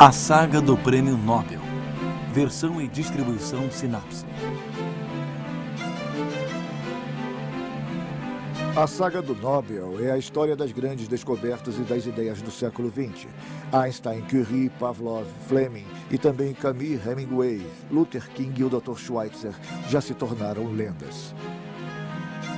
A saga do Prêmio Nobel. Versão e distribuição Sinapse. A saga do Nobel é a história das grandes descobertas e das ideias do século XX. Einstein, Curie, Pavlov, Fleming e também Camus, Hemingway, Luther King e o Dr. Schweitzer já se tornaram lendas.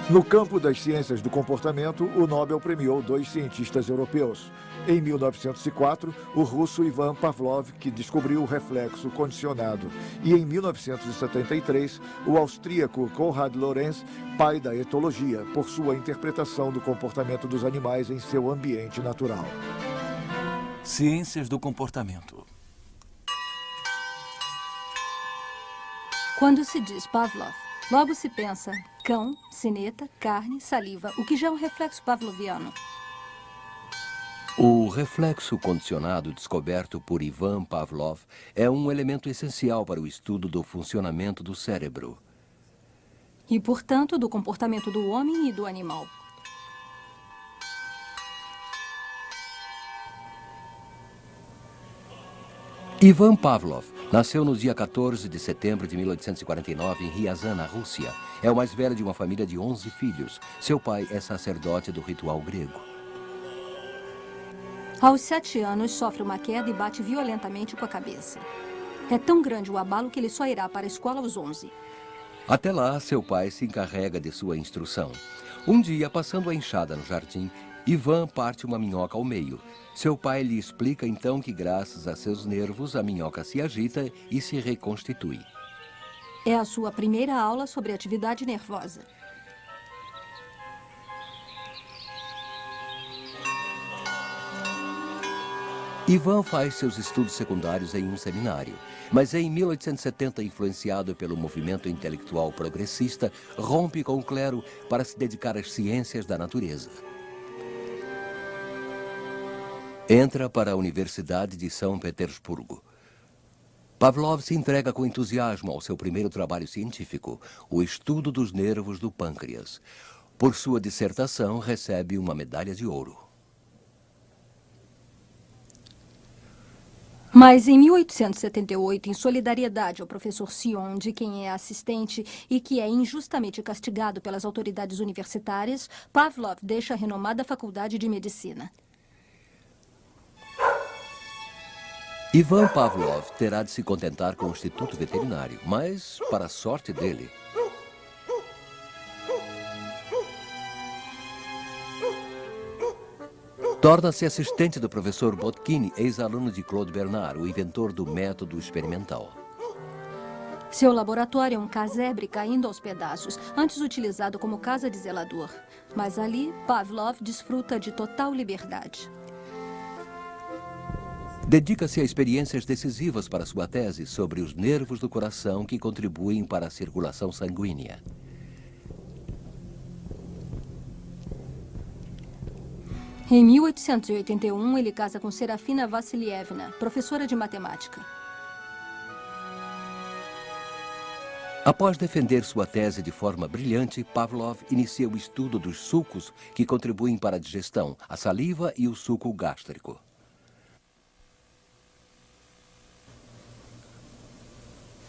No campo das ciências do comportamento, o Nobel premiou 2 cientistas europeus. Em 1904, o russo Ivan Pavlov, que descobriu o reflexo condicionado. E em 1973, o austríaco Konrad Lorenz, pai da etologia, por sua interpretação do comportamento dos animais em seu ambiente natural. Ciências do comportamento. Quando se diz Pavlov, logo se pensa cão, sineta, carne, saliva, o que já é um reflexo pavloviano. O reflexo condicionado descoberto por Ivan Pavlov é um elemento essencial para o estudo do funcionamento do cérebro. E, portanto, do comportamento do homem e do animal. Ivan Pavlov nasceu no dia 14 de setembro de 1849 em Ryazan, na Rússia. É o mais velho de uma família de 11 filhos. Seu pai é sacerdote do ritual grego. Aos 7 anos, sofre uma queda e bate violentamente com a cabeça. É tão grande o abalo que ele só irá para a escola aos 11. Até lá, seu pai se encarrega de sua instrução. Um dia, passando a enxada no jardim, Ivan parte uma minhoca ao meio. Seu pai lhe explica então que, graças a seus nervos, a minhoca se agita e se reconstitui. É a sua primeira aula sobre atividade nervosa. Ivan faz seus estudos secundários em um seminário, mas em 1870, influenciado pelo movimento intelectual progressista, rompe com o clero para se dedicar às ciências da natureza. Entra para a Universidade de São Petersburgo. Pavlov se entrega com entusiasmo ao seu primeiro trabalho científico, o estudo dos nervos do pâncreas. Por sua dissertação, recebe uma medalha de ouro. Mas em 1878, em solidariedade ao professor Sion, de quem é assistente e que é injustamente castigado pelas autoridades universitárias, Pavlov deixa a renomada Faculdade de Medicina. Ivan Pavlov terá de se contentar com o Instituto Veterinário, mas, para a sorte dele, torna-se assistente do professor Botkin, ex-aluno de Claude Bernard, o inventor do método experimental. Seu laboratório é um casebre caindo aos pedaços, antes utilizado como casa de zelador. Mas ali, Pavlov desfruta de total liberdade. Dedica-se a experiências decisivas para sua tese sobre os nervos do coração que contribuem para a circulação sanguínea. Em 1881, ele casa com Serafina Vassilievna, professora de matemática. Após defender sua tese de forma brilhante, Pavlov inicia o estudo dos sucos que contribuem para a digestão, a saliva e o suco gástrico.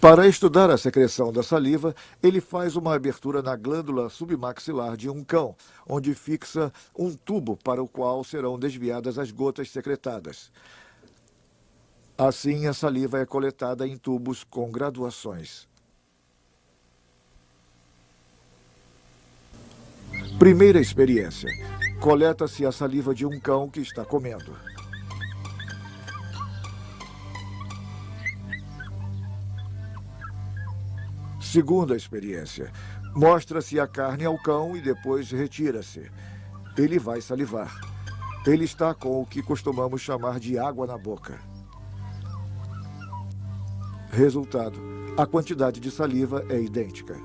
Para estudar a secreção da saliva, ele faz uma abertura na glândula submaxilar de um cão, onde fixa um tubo para o qual serão desviadas as gotas secretadas. Assim, a saliva é coletada em tubos com graduações. Primeira experiência. Coleta-se a saliva de um cão que está comendo. Segunda experiência. Mostra-se a carne ao cão e depois retira-se. Ele vai salivar. Ele está com o que costumamos chamar de água na boca. Resultado: a quantidade de saliva é idêntica.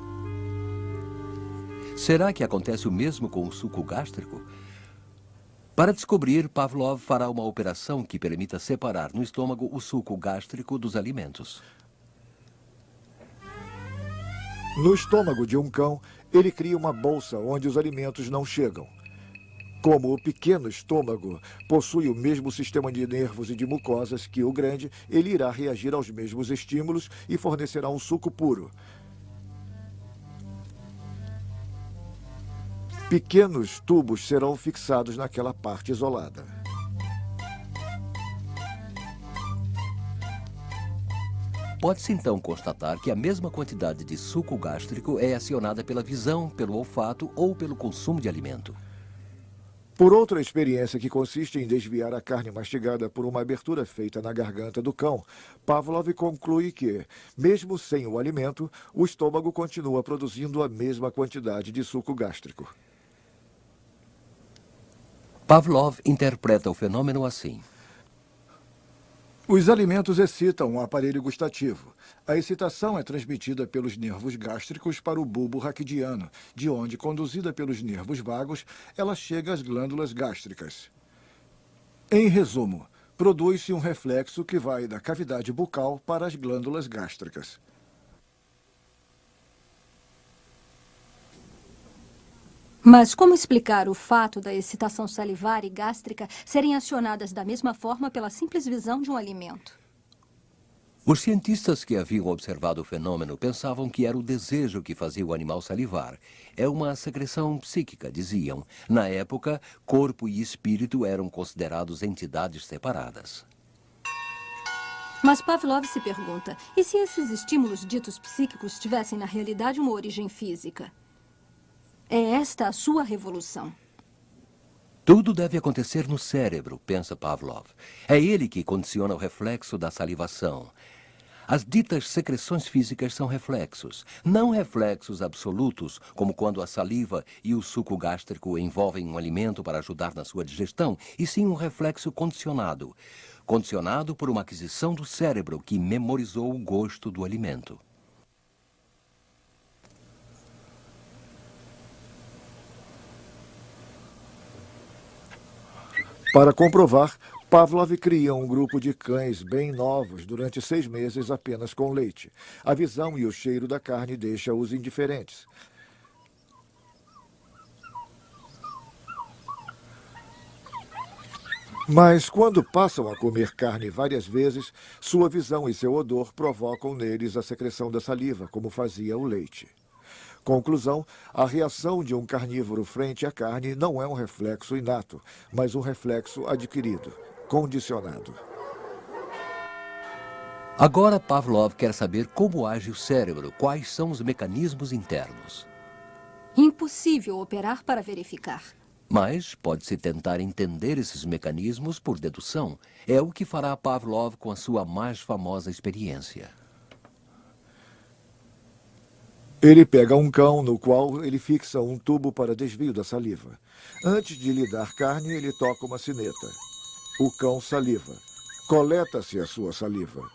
Será que acontece o mesmo com o suco gástrico? Para descobrir, Pavlov fará uma operação que permita separar no estômago o suco gástrico dos alimentos. No estômago de um cão, ele cria uma bolsa onde os alimentos não chegam. Como o pequeno estômago possui o mesmo sistema de nervos e de mucosas que o grande, ele irá reagir aos mesmos estímulos e fornecerá um suco puro. Pequenos tubos serão fixados naquela parte isolada. Pode-se então constatar que a mesma quantidade de suco gástrico é acionada pela visão, pelo olfato ou pelo consumo de alimento. Por outra experiência que consiste em desviar a carne mastigada por uma abertura feita na garganta do cão, Pavlov conclui que, mesmo sem o alimento, o estômago continua produzindo a mesma quantidade de suco gástrico. Pavlov interpreta o fenômeno assim. Os alimentos excitam o aparelho gustativo. A excitação é transmitida pelos nervos gástricos para o bulbo raquidiano, de onde, conduzida pelos nervos vagos, ela chega às glândulas gástricas. Em resumo, produz-se um reflexo que vai da cavidade bucal para as glândulas gástricas. Mas como explicar o fato da excitação salivar e gástrica serem acionadas da mesma forma pela simples visão de um alimento? Os cientistas que haviam observado o fenômeno pensavam que era o desejo que fazia o animal salivar. É uma secreção psíquica, diziam. Na época, corpo e espírito eram considerados entidades separadas. Mas Pavlov se pergunta, e se esses estímulos ditos psíquicos tivessem na realidade uma origem física? É esta a sua revolução. Tudo deve acontecer no cérebro, pensa Pavlov. É ele que condiciona o reflexo da salivação. As ditas secreções físicas são reflexos, não reflexos absolutos, como quando a saliva e o suco gástrico envolvem um alimento para ajudar na sua digestão, e sim um reflexo condicionado. Condicionado por uma aquisição do cérebro que memorizou o gosto do alimento. Para comprovar, Pavlov cria um grupo de cães bem novos durante 6 meses apenas com leite. A visão e o cheiro da carne deixam-os indiferentes. Mas quando passam a comer carne várias vezes, sua visão e seu odor provocam neles a secreção da saliva, como fazia o leite. Conclusão, a reação de um carnívoro frente à carne não é um reflexo inato, mas um reflexo adquirido, condicionado. Agora Pavlov quer saber como age o cérebro, quais são os mecanismos internos. Impossível operar para verificar. Mas pode-se tentar entender esses mecanismos por dedução. É o que fará Pavlov com a sua mais famosa experiência. Ele pega um cão no qual ele fixa um tubo para desvio da saliva. Antes de lhe dar carne, ele toca uma sineta. O cão saliva. Coleta-se a sua saliva.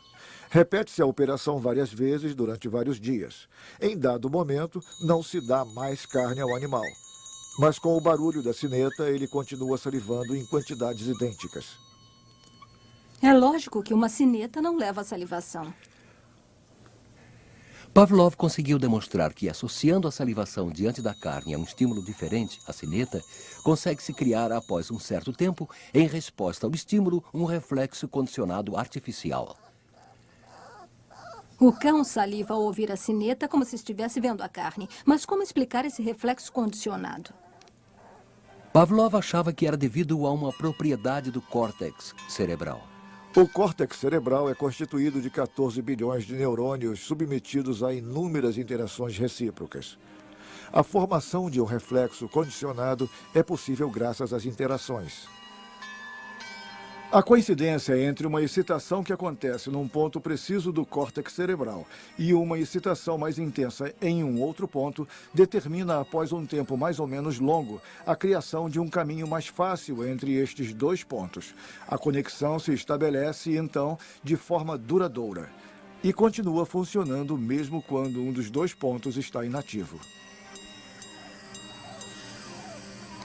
Repete-se a operação várias vezes durante vários dias. Em dado momento, não se dá mais carne ao animal. Mas com o barulho da sineta, ele continua salivando em quantidades idênticas. É lógico que uma sineta não leva à salivação. Pavlov conseguiu demonstrar que, associando a salivação diante da carne a um estímulo diferente, a sineta, consegue-se criar, após um certo tempo, em resposta ao estímulo, um reflexo condicionado artificial. O cão saliva ao ouvir a sineta como se estivesse vendo a carne. Mas como explicar esse reflexo condicionado? Pavlov achava que era devido a uma propriedade do córtex cerebral. O córtex cerebral é constituído de 14 bilhões de neurônios submetidos a inúmeras interações recíprocas. A formação de um reflexo condicionado é possível graças às interações. A coincidência entre uma excitação que acontece num ponto preciso do córtex cerebral e uma excitação mais intensa em um outro ponto determina, após um tempo mais ou menos longo, a criação de um caminho mais fácil entre estes dois pontos. A conexão se estabelece, então, de forma duradoura e continua funcionando mesmo quando um dos dois pontos está inativo.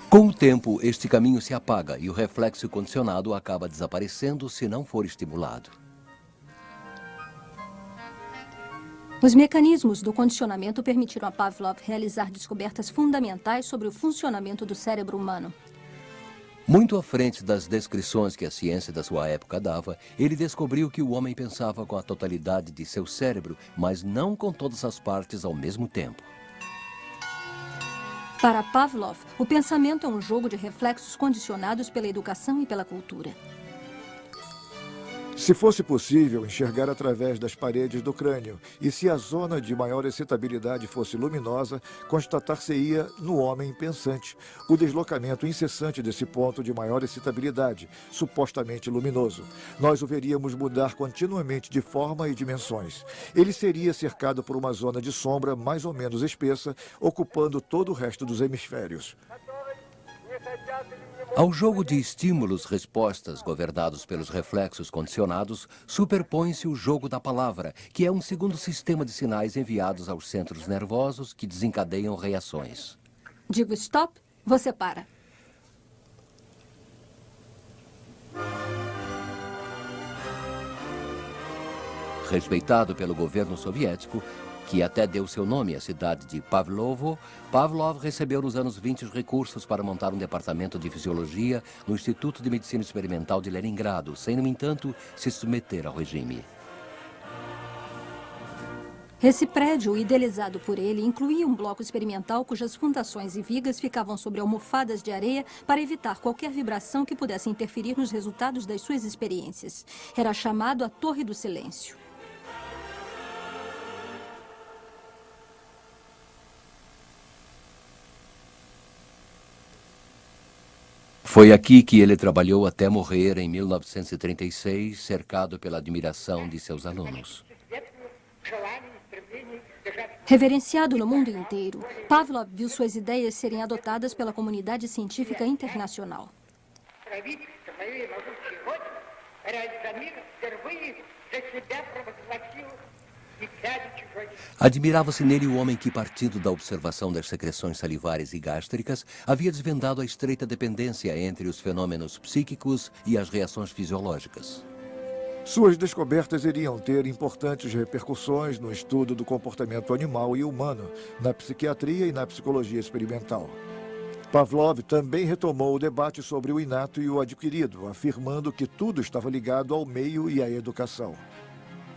Com o tempo, este caminho se apaga e o reflexo condicionado acaba desaparecendo se não for estimulado. Os mecanismos do condicionamento permitiram a Pavlov realizar descobertas fundamentais sobre o funcionamento do cérebro humano. Muito à frente das descrições que a ciência da sua época dava, ele descobriu que o homem pensava com a totalidade de seu cérebro, mas não com todas as partes ao mesmo tempo. Para Pavlov, o pensamento é um jogo de reflexos condicionados pela educação e pela cultura. Se fosse possível enxergar através das paredes do crânio e se a zona de maior excitabilidade fosse luminosa, constatar-se-ia no homem pensante o deslocamento incessante desse ponto de maior excitabilidade, supostamente luminoso. Nós o veríamos mudar continuamente de forma e dimensões. Ele seria cercado por uma zona de sombra mais ou menos espessa, ocupando todo o resto dos hemisférios. Ao jogo de estímulos-respostas governados pelos reflexos condicionados, superpõe-se o jogo da palavra, que é um segundo sistema de sinais enviados aos centros nervosos que desencadeiam reações. Digo stop, você para. Respeitado pelo governo soviético, que até deu seu nome à cidade de Pavlovo, Pavlov recebeu nos anos 20 os recursos para montar um departamento de fisiologia no Instituto de Medicina Experimental de Leningrado, sem, no entanto, se submeter ao regime. Esse prédio, idealizado por ele, incluía um bloco experimental cujas fundações e vigas ficavam sobre almofadas de areia para evitar qualquer vibração que pudesse interferir nos resultados das suas experiências. Era chamado a Torre do Silêncio. Foi aqui que ele trabalhou até morrer em 1936, cercado pela admiração de seus alunos. Reverenciado no mundo inteiro, Pavlov viu suas ideias serem adotadas pela comunidade científica internacional. Admirava-se nele o homem que, partindo da observação das secreções salivares e gástricas, havia desvendado a estreita dependência entre os fenômenos psíquicos e as reações fisiológicas. Suas descobertas iriam ter importantes repercussões no estudo do comportamento animal e humano, na psiquiatria e na psicologia experimental. Pavlov também retomou o debate sobre o inato e o adquirido, afirmando que tudo estava ligado ao meio e à educação.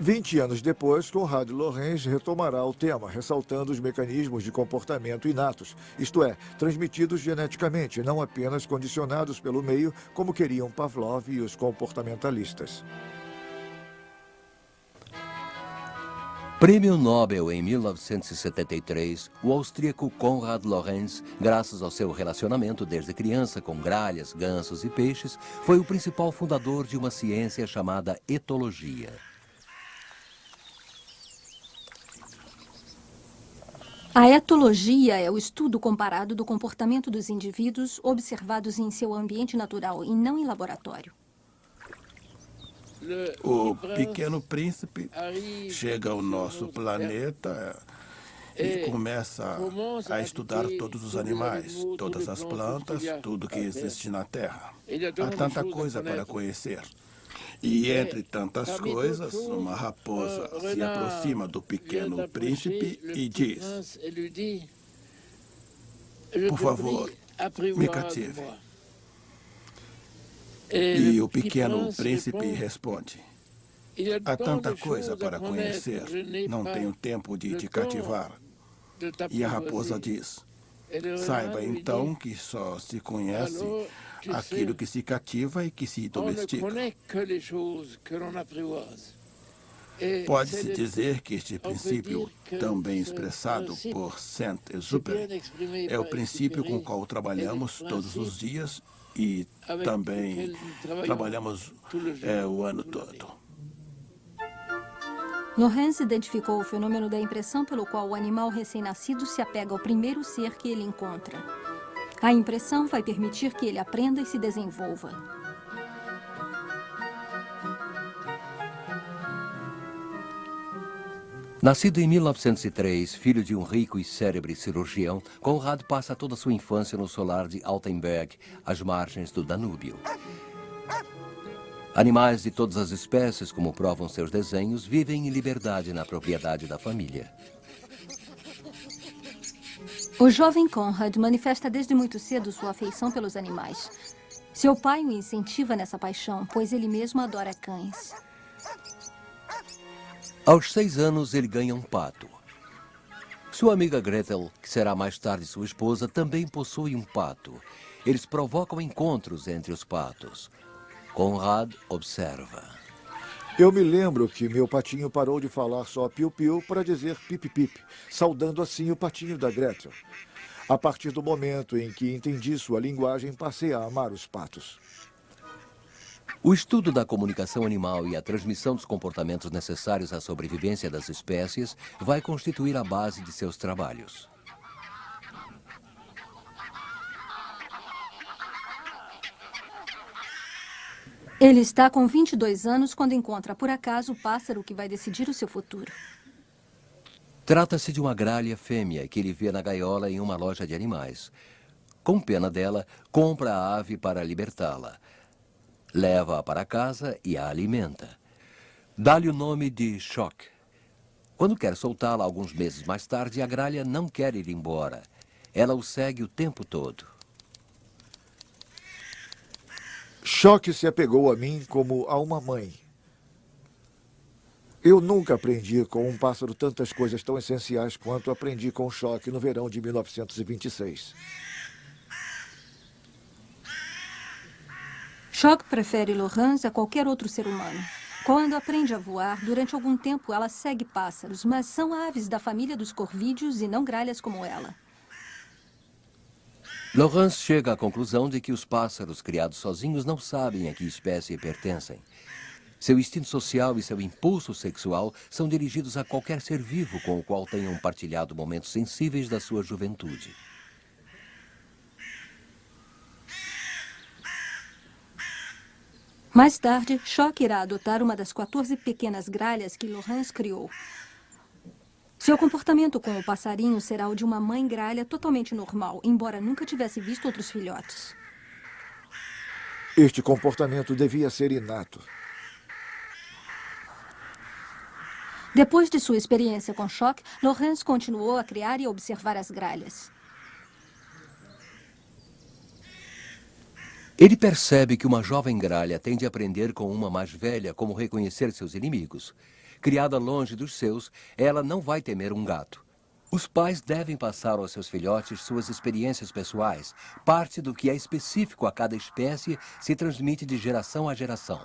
20 anos depois, Konrad Lorenz retomará o tema, ressaltando os mecanismos de comportamento inatos, isto é, transmitidos geneticamente, não apenas condicionados pelo meio, como queriam Pavlov e os comportamentalistas. Prêmio Nobel em 1973, o austríaco Konrad Lorenz, graças ao seu relacionamento desde criança com gralhas, gansos e peixes, foi o principal fundador de uma ciência chamada etologia. A etologia é o estudo comparado do comportamento dos indivíduos observados em seu ambiente natural e não em laboratório. O Pequeno Príncipe chega ao nosso planeta e começa a estudar todos os animais, todas as plantas, tudo que existe na Terra. Há tanta coisa para conhecer. E entre tantas coisas, uma raposa se aproxima do Pequeno Príncipe e diz: "Por favor, me cative." E o Pequeno Príncipe responde: "Há tanta coisa para conhecer, não tenho tempo de te cativar." E a raposa diz: "Saiba então que só se conhece aquilo que se cativa e que se domestica." Pode-se dizer que este princípio, também expressado por Saint-Exupéry, é o princípio com o qual trabalhamos todos os dias e também trabalhamos o ano todo. Lorenz identificou o fenômeno da impressão pelo qual o animal recém-nascido se apega ao primeiro ser que ele encontra. A impressão vai permitir que ele aprenda e se desenvolva. Nascido em 1903, filho de um rico e célebre cirurgião, Konrad passa toda a sua infância no solar de Altenberg, às margens do Danúbio. Animais de todas as espécies, como provam seus desenhos, vivem em liberdade na propriedade da família. O jovem Konrad manifesta desde muito cedo sua afeição pelos animais. Seu pai o incentiva nessa paixão, pois ele mesmo adora cães. Aos 6 anos, ele ganha um pato. Sua amiga Gretel, que será mais tarde sua esposa, também possui um pato. Eles provocam encontros entre os patos. Conrad observa. Eu me lembro que meu patinho parou de falar só piu-piu para dizer pip-pip, saudando assim o patinho da Gretel. A partir do momento em que entendi sua linguagem, passei a amar os patos. O estudo da comunicação animal e a transmissão dos comportamentos necessários à sobrevivência das espécies vai constituir a base de seus trabalhos. Ele está com 22 anos quando encontra, por acaso, o pássaro que vai decidir o seu futuro. Trata-se de uma gralha fêmea que ele vê na gaiola em uma loja de animais. Com pena dela, compra a ave para libertá-la. Leva-a para casa e a alimenta. Dá-lhe o nome de Choc. Quando quer soltá-la alguns meses mais tarde, a gralha não quer ir embora. Ela o segue o tempo todo. Choc se apegou a mim como a uma mãe. Eu nunca aprendi com um pássaro tantas coisas tão essenciais quanto aprendi com Choc no verão de 1926. Choc prefere Laurence a qualquer outro ser humano. Quando aprende a voar, durante algum tempo ela segue pássaros, mas são aves da família dos corvídeos e não gralhas como ela. Laurence chega à conclusão de que os pássaros criados sozinhos não sabem a que espécie pertencem. Seu instinto social e seu impulso sexual são dirigidos a qualquer ser vivo com o qual tenham partilhado momentos sensíveis da sua juventude. Mais tarde, Choc irá adotar uma das 14 pequenas gralhas que Laurence criou. Seu comportamento com o passarinho será o de uma mãe gralha totalmente normal, embora nunca tivesse visto outros filhotes. Este comportamento devia ser inato. Depois de sua experiência com Choc, Laurence continuou a criar e observar as gralhas. Ele percebe que uma jovem gralha tem de aprender com uma mais velha como reconhecer seus inimigos. Criada longe dos seus, ela não vai temer um gato. Os pais devem passar aos seus filhotes suas experiências pessoais. Parte do que é específico a cada espécie se transmite de geração a geração.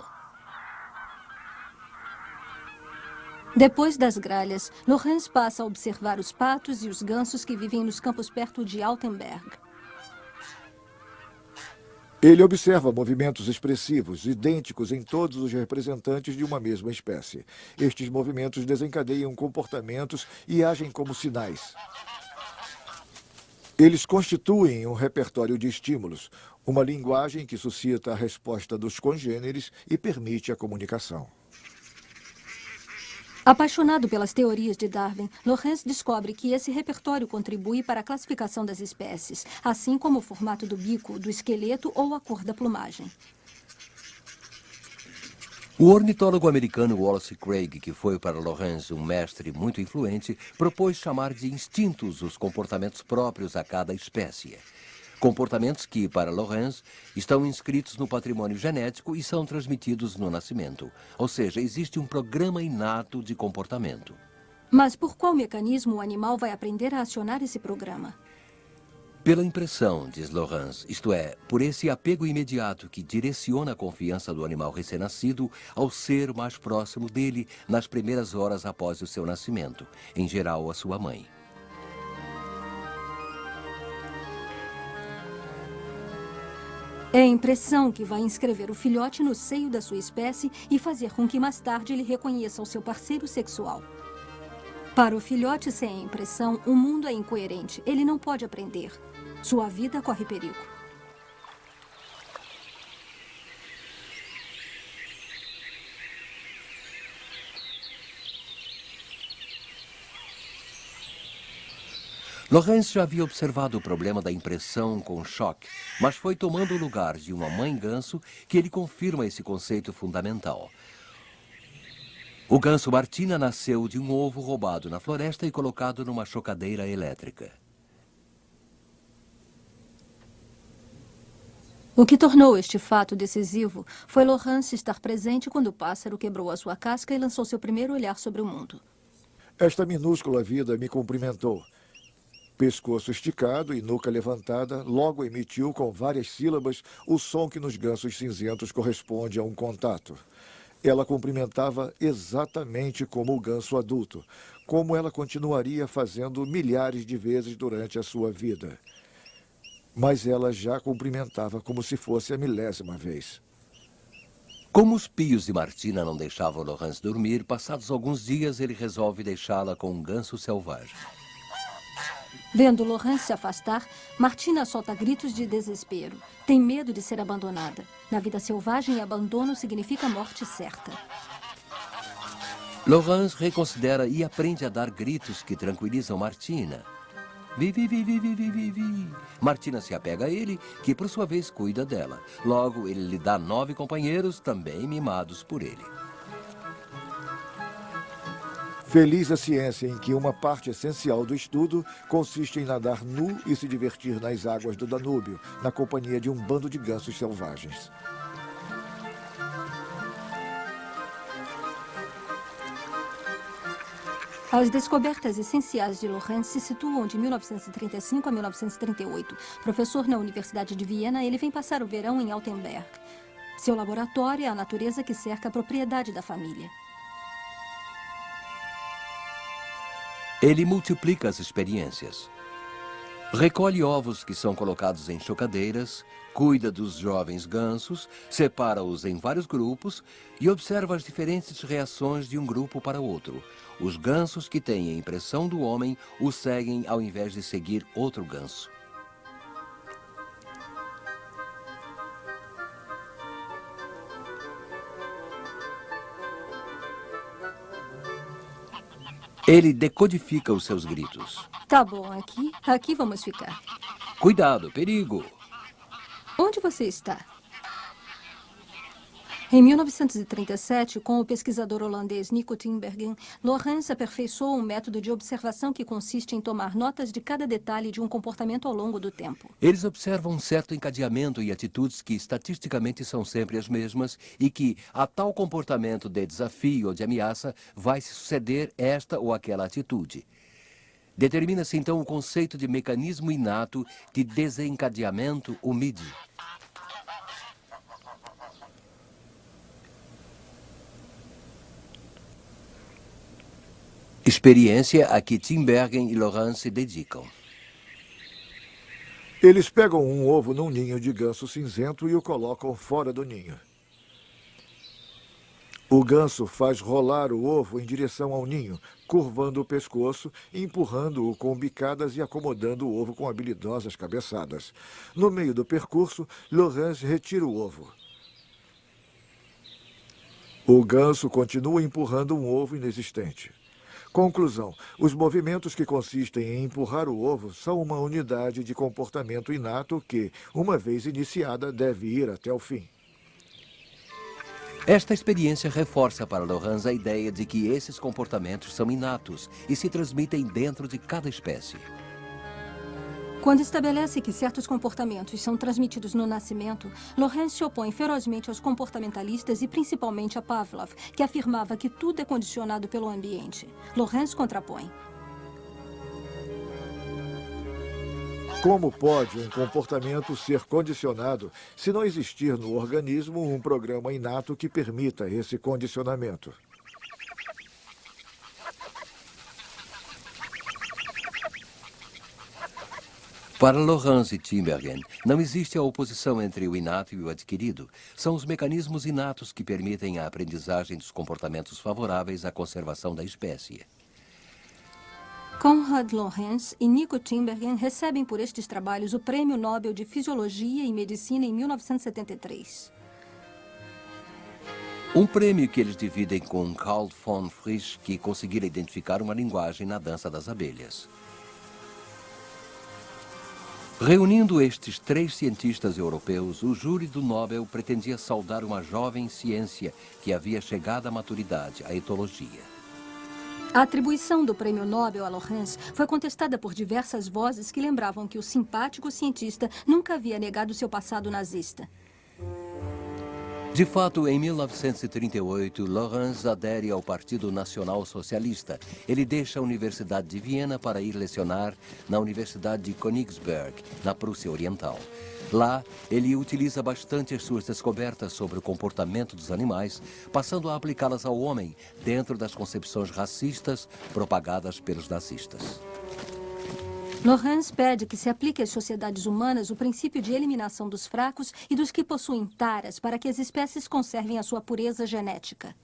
Depois das gralhas, Laurence passa a observar os patos e os gansos que vivem nos campos perto de Altenberg. Ele observa movimentos expressivos, idênticos em todos os representantes de uma mesma espécie. Estes movimentos desencadeiam comportamentos e agem como sinais. Eles constituem um repertório de estímulos, uma linguagem que suscita a resposta dos congêneres e permite a comunicação. Apaixonado pelas teorias de Darwin, Laurence descobre que esse repertório contribui para a classificação das espécies, assim como o formato do bico, do esqueleto ou a cor da plumagem. O ornitólogo americano Wallace Craig, que foi para Laurence um mestre muito influente, propôs chamar de instintos os comportamentos próprios a cada espécie. Comportamentos que, para Laurence, estão inscritos no patrimônio genético e são transmitidos no nascimento. Ou seja, existe um programa inato de comportamento. Mas por qual mecanismo o animal vai aprender a acionar esse programa? Pela impressão, diz Laurence, isto é, por esse apego imediato que direciona a confiança do animal recém-nascido ao ser mais próximo dele nas primeiras horas após o seu nascimento, em geral a sua mãe. É a impressão que vai inscrever o filhote no seio da sua espécie e fazer com que mais tarde ele reconheça o seu parceiro sexual. Para o filhote sem a impressão, o mundo é incoerente. Ele não pode aprender. Sua vida corre perigo. Laurence já havia observado o problema da impressão com Choc, mas foi tomando o lugar de uma mãe ganso que ele confirma esse conceito fundamental. O ganso Martina nasceu de um ovo roubado na floresta e colocado numa chocadeira elétrica. O que tornou este fato decisivo foi Laurence estar presente quando o pássaro quebrou a sua casca e lançou seu primeiro olhar sobre o mundo. Esta minúscula vida me cumprimentou. Pescoço esticado e nuca levantada, logo emitiu com várias sílabas o som que nos gansos cinzentos corresponde a um contato. Ela cumprimentava exatamente como o ganso adulto, como ela continuaria fazendo milhares de vezes durante a sua vida. Mas ela já cumprimentava como se fosse a milésima vez. Como os pios e Martina não deixavam Laurence dormir, passados alguns dias ele resolve deixá-la com um ganso selvagem. Vendo Laurence se afastar, Martina solta gritos de desespero. Tem medo de ser abandonada. Na vida selvagem, abandono significa morte certa. Laurence reconsidera e aprende a dar gritos que tranquilizam Martina. Vi, vi, vi, vi, vi, vi, vi, vi. Martina se apega a ele, que por sua vez cuida dela. Logo, ele lhe dá 9 companheiros, também mimados por ele. Feliz a ciência em que uma parte essencial do estudo consiste em nadar nu e se divertir nas águas do Danúbio, na companhia de um bando de gansos selvagens. As descobertas essenciais de Laurence se situam de 1935 a 1938. Professor na Universidade de Viena, ele vem passar o verão em Altenberg. Seu laboratório é a natureza que cerca a propriedade da família. Ele multiplica as experiências. Recolhe ovos que são colocados em chocadeiras, cuida dos jovens gansos, separa-os em vários grupos e observa as diferentes reações de um grupo para outro. Os gansos que têm a impressão do homem o seguem ao invés de seguir outro ganso. Ele decodifica os seus gritos. Tá bom, aqui vamos ficar. Cuidado, perigo! Onde você está? Em 1937, com o pesquisador holandês Nico Tinbergen, Laurence aperfeiçoou um método de observação que consiste em tomar notas de cada detalhe de um comportamento ao longo do tempo. Eles observam um certo encadeamento e atitudes que estatisticamente são sempre as mesmas e que, a tal comportamento de desafio ou de ameaça, vai se suceder esta ou aquela atitude. Determina-se então o conceito de mecanismo inato de desencadeamento, o MIDI. Experiência a que Tinbergen e Laurence se dedicam. Eles pegam um ovo num ninho de ganso cinzento e o colocam fora do ninho. O ganso faz rolar o ovo em direção ao ninho, curvando o pescoço, empurrando-o com bicadas e acomodando o ovo com habilidosas cabeçadas. No meio do percurso, Laurence retira o ovo. O ganso continua empurrando um ovo inexistente. Conclusão: os movimentos que consistem em empurrar o ovo são uma unidade de comportamento inato que, uma vez iniciada, deve ir até o fim. Esta experiência reforça para Laurence a ideia de que esses comportamentos são inatos e se transmitem dentro de cada espécie. Quando estabelece que certos comportamentos são transmitidos no nascimento, Laurence se opõe ferozmente aos comportamentalistas e principalmente a Pavlov, que afirmava que tudo é condicionado pelo ambiente. Laurence contrapõe. Como pode um comportamento ser condicionado se não existir no organismo um programa inato que permita esse condicionamento? Para Laurence e Tinbergen, não existe a oposição entre o inato e o adquirido. São os mecanismos inatos que permitem a aprendizagem dos comportamentos favoráveis à conservação da espécie. Konrad Lorenz e Nico Tinbergen recebem por estes trabalhos o Prêmio Nobel de Fisiologia e Medicina em 1973. Um prêmio que eles dividem com Carl von Frisch, que conseguira identificar uma linguagem na dança das abelhas. Reunindo estes 3 cientistas europeus, o júri do Nobel pretendia saudar uma jovem ciência que havia chegado à maturidade, a etologia. A atribuição do prêmio Nobel a Lorenz foi contestada por diversas vozes que lembravam que o simpático cientista nunca havia negado seu passado nazista. De fato, em 1938, Lorenz adere ao Partido Nacional Socialista. Ele deixa a Universidade de Viena para ir lecionar na Universidade de Königsberg, na Prússia Oriental. Lá, ele utiliza bastante as suas descobertas sobre o comportamento dos animais, passando a aplicá-las ao homem dentro das concepções racistas propagadas pelos nazistas. Lorenz pede que se aplique às sociedades humanas o princípio de eliminação dos fracos e dos que possuem taras para que as espécies conservem a sua pureza genética.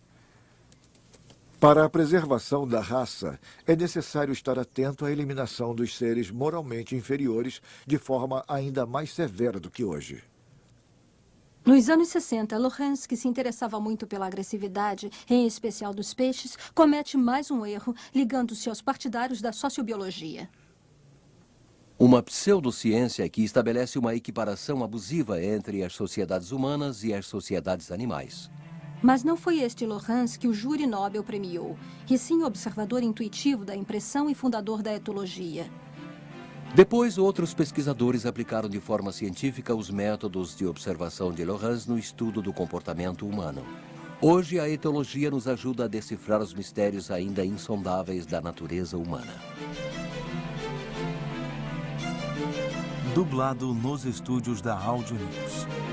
Para a preservação da raça, é necessário estar atento à eliminação dos seres moralmente inferiores de forma ainda mais severa do que hoje. Nos anos 60, Lorenz, que se interessava muito pela agressividade, em especial dos peixes, comete mais um erro, ligando-se aos partidários da sociobiologia. Uma pseudociência que estabelece uma equiparação abusiva entre as sociedades humanas e as sociedades animais. Mas não foi este Lorenz que o júri Nobel premiou, e sim o observador intuitivo da impressão e fundador da etologia. Depois, outros pesquisadores aplicaram de forma científica os métodos de observação de Lorenz no estudo do comportamento humano. Hoje, a etologia nos ajuda a decifrar os mistérios ainda insondáveis da natureza humana. Dublado nos estúdios da Áudio News.